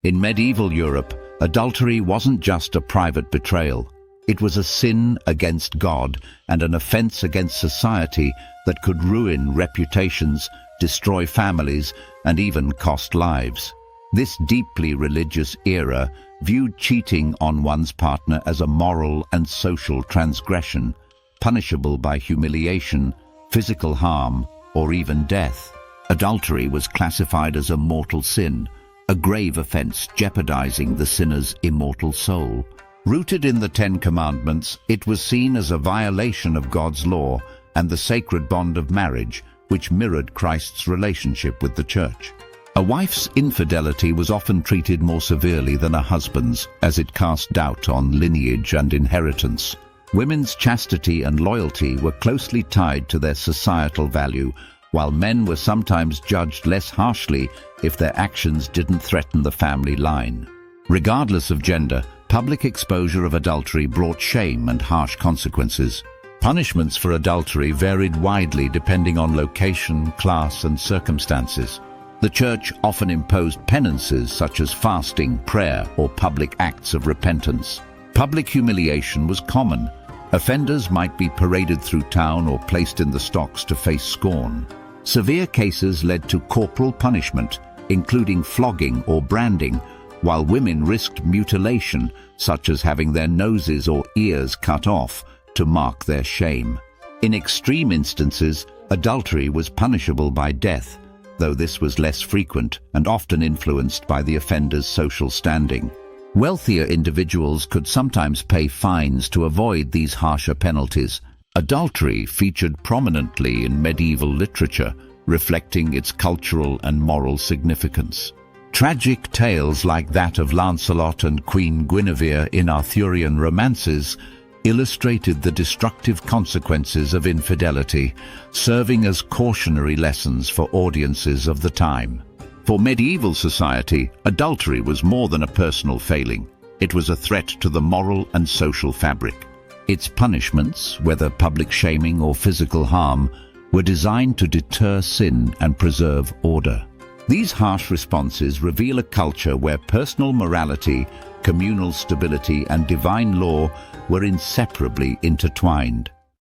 In medieval Europe, adultery wasn't just a private betrayal. It was a sin against God and an offense against society that could ruin reputations, destroy families, and even cost lives. This deeply religious era viewed cheating on one's partner as a moral and social transgression, punishable by humiliation, physical harm, or even death. Adultery was classified as a mortal sin, a grave offense jeopardizing the sinner's immortal soul. Rooted in the Ten Commandments, it was seen as a violation of God's law and the sacred bond of marriage, which mirrored Christ's relationship with the Church. A wife's infidelity was often treated more severely than a husband's, as it cast doubt on lineage and inheritance. Women's chastity and loyalty were closely tied to their societal value, while men were sometimes judged less harshly if their actions didn't threaten the family line. Regardless of gender, public exposure of adultery brought shame and harsh consequences. Punishments for adultery varied widely depending on location, class, and circumstances. The Church often imposed penances such as fasting, prayer, or public acts of repentance. Public humiliation was common. Offenders might be paraded through town or placed in the stocks to face scorn. Severe cases led to corporal punishment, including flogging or branding, while women risked mutilation, such as having their noses or ears cut off, to mark their shame. In extreme instances, adultery was punishable by death, though this was less frequent and often influenced by the offender's social standing. Wealthier individuals could sometimes pay fines to avoid these harsher penalties. Adultery featured prominently in medieval literature, reflecting its cultural and moral significance. Tragic tales like that of Lancelot and Queen Guinevere in Arthurian romances illustrated the destructive consequences of infidelity, serving as cautionary lessons for audiences of the time. For medieval society, adultery was more than a personal failing. It was a threat to the moral and social fabric. Its punishments, whether public shaming or physical harm, were designed to deter sin and preserve order. These harsh responses reveal a culture where personal morality, communal stability, and divine law were inseparably intertwined.